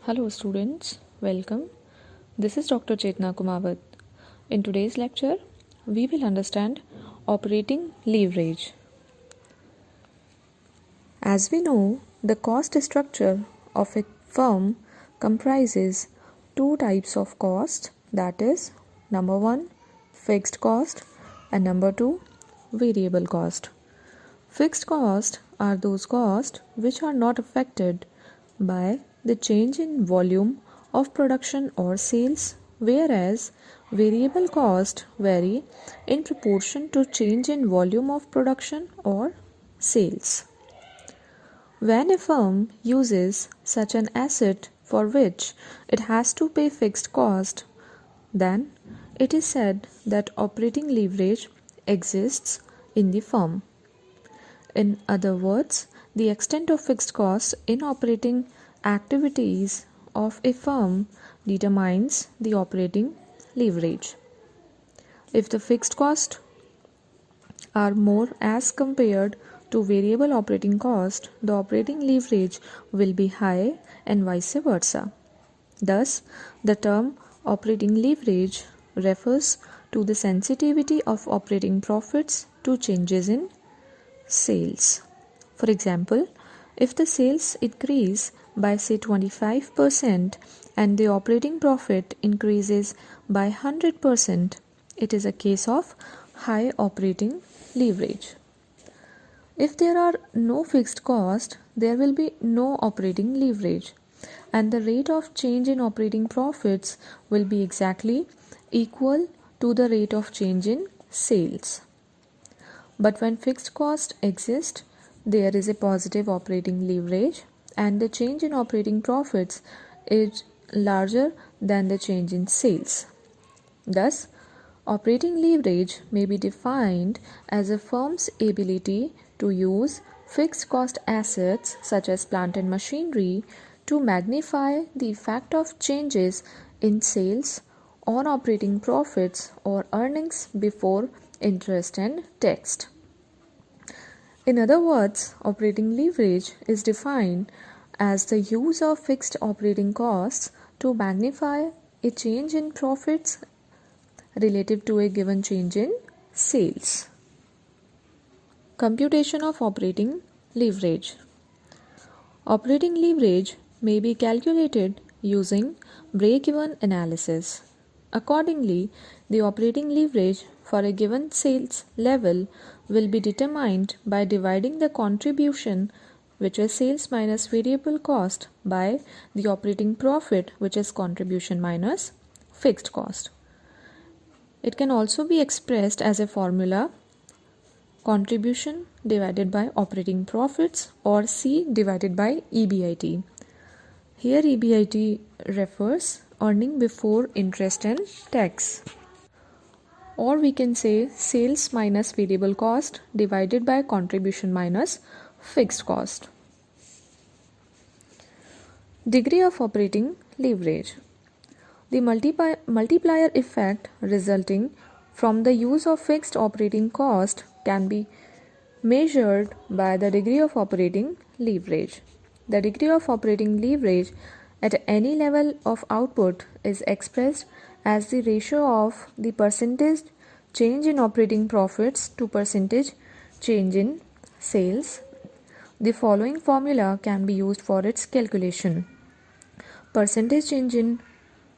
Hello students, welcome. This is Dr. Chetna Kumawat. In today's lecture, we will understand operating leverage. As we know, the cost structure of a firm comprises two types of cost, that is, number one, fixed cost, and number two, variable cost. Fixed costs are those costs which are not affected by the change in volume of production or sales, whereas variable costs vary in proportion to change in volume of production or sales. When a firm uses such an asset for which it has to pay fixed cost, then it is said that operating leverage exists in the firm. In other words, the extent of fixed costs in operating activities of a firm determines the operating leverage. If the fixed costs are more as compared to variable operating cost, the operating leverage will be high and vice versa. Thus, the term operating leverage refers to the sensitivity of operating profits to changes in sales. For example, if the sales increase by say 25% and the operating profit increases by 100%, it is a case of high operating leverage. If there are no fixed costs, there will be no operating leverage, and the rate of change in operating profits will be exactly equal to the rate of change in sales. But when fixed costs exist, there is a positive operating leverage and the change in operating profits is larger than the change in sales. Thus, operating leverage may be defined as a firm's ability to use fixed cost assets such as plant and machinery to magnify the effect of changes in sales on operating profits or earnings before interest and tax. In other words, operating leverage is defined as the use of fixed operating costs to magnify a change in profits relative to a given change in sales. Computation of operating leverage. Operating leverage may be calculated using break-even analysis. Accordingly, the operating leverage for a given sales level will be determined by dividing the contribution, which is sales minus variable cost, by the operating profit, which is contribution minus fixed cost. It can also be expressed as a formula: contribution divided by operating profits, or C divided by EBIT. Here EBIT refers earning before interest and tax. Or we can say sales minus variable cost divided by contribution minus fixed cost. Degree of operating leverage. The multiplier effect resulting from the use of fixed operating cost can be measured by the degree of operating leverage. The degree of operating leverage at any level of output is expressed as the ratio of the percentage change in operating profits to percentage change in sales. The following formula can be used for its calculation: percentage change in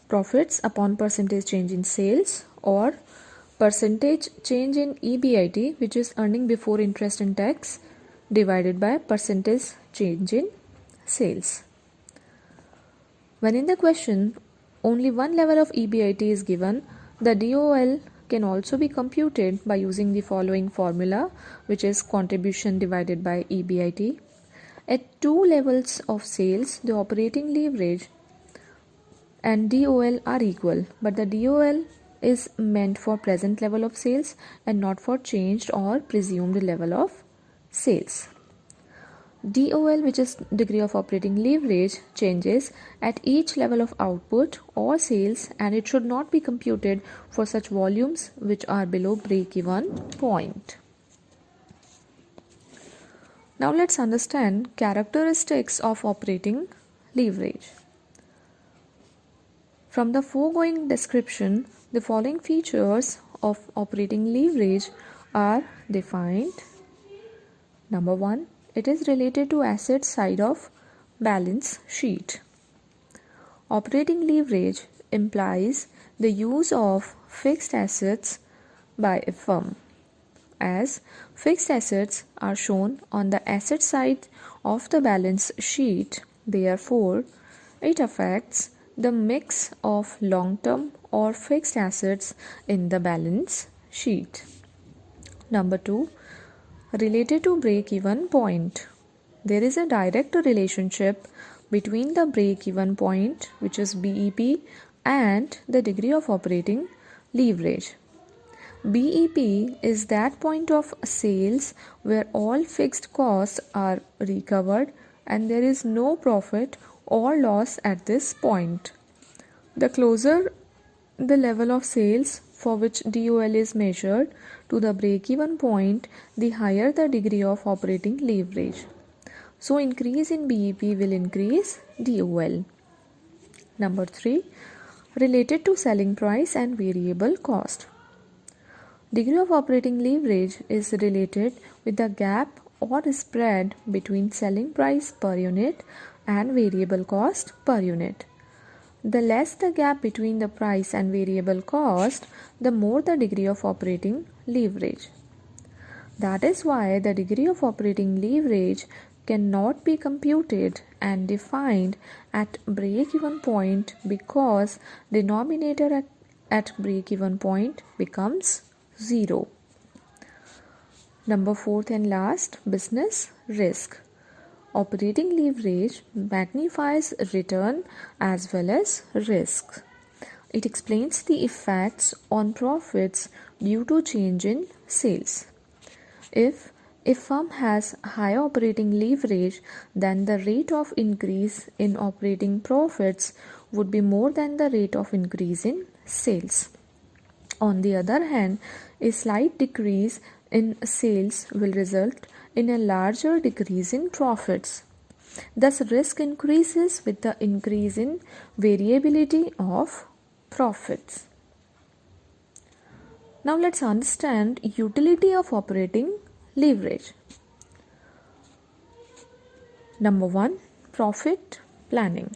profits upon percentage change in sales, or percentage change in EBIT, which is earning before interest and tax, divided by percentage change in sales. When in the question only one level of EBIT is given, the DOL can also be computed by using the following formula, which is contribution divided by EBIT. At two levels of sales, the operating leverage and DOL are equal, but the DOL is meant for present level of sales and not for changed or presumed level of sales. DOL, which is degree of operating leverage, changes at each level of output or sales, and it should not be computed for such volumes which are below break-even point. Now let's understand characteristics of operating leverage. From the foregoing description, the following features of operating leverage are defined. Number 1, it is related to asset side of balance sheet. Operating leverage implies the use of fixed assets by a firm, as fixed assets are shown on the asset side of the balance sheet. Therefore, it affects the mix of long-term or fixed assets in the balance sheet. Number 2, related to break-even point. There is a direct relationship between the break-even point, which is BEP, and the degree of operating leverage. BEP is that point of sales where all fixed costs are recovered and there is no profit or loss at this point. The closer the level of sales for which DOL is measured to the break-even point, the higher the degree of operating leverage. So increase in BEP will increase DOL. Number 3, related to selling price and variable cost. Degree of operating leverage is related with the gap or spread between selling price per unit and variable cost per unit. The less the gap between the price and variable cost, the more the degree of operating leverage. That is why the degree of operating leverage cannot be computed and defined at break-even point, because denominator at break-even point becomes 0. Number 4th and last, business risk. Operating leverage magnifies return as well as risk. It explains the effects on profits due to change in sales. If a firm has high operating leverage, then the rate of increase in operating profits would be more than the rate of increase in sales. On the other hand, a slight decrease in sales will result in a larger decrease in profits. Thus, risk increases with the increase in variability of profits. Now let's understand utility of operating leverage. Number 1, profit planning.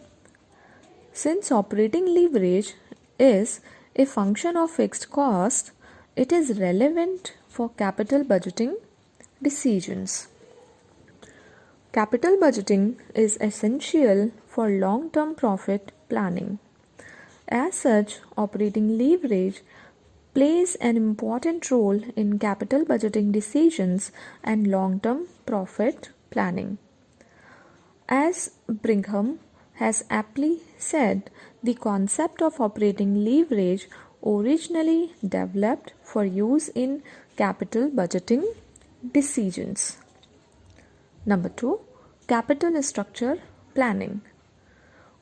Since operating leverage is a function of fixed cost, it is relevant for capital budgeting decisions. Capital budgeting is essential for long-term profit planning. As such, operating leverage plays an important role in capital budgeting decisions and long-term profit planning. As Brigham has aptly said, the concept of operating leverage originally developed for use in capital budgeting decisions. Number 2, capital structure planning.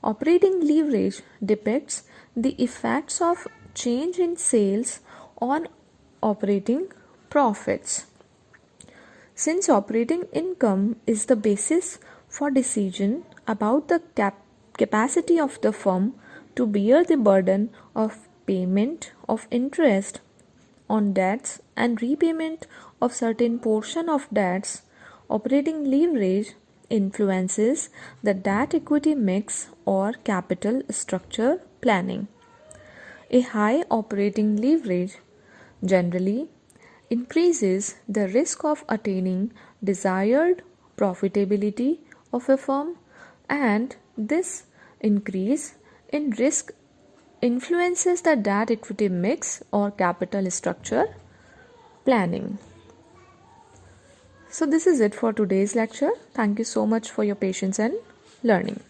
Operating leverage depicts the effects of change in sales on operating profits. Since operating income is the basis for decision about the capacity of the firm to bear the burden of payment of interest on debts and repayment of certain portion of debts, operating leverage influences the debt equity mix or capital structure planning. A high operating leverage generally increases the risk of attaining desired profitability of a firm, and this increase in risk influences the debt equity mix or capital structure planning. So this is it for today's lecture. Thank you so much for your patience and learning.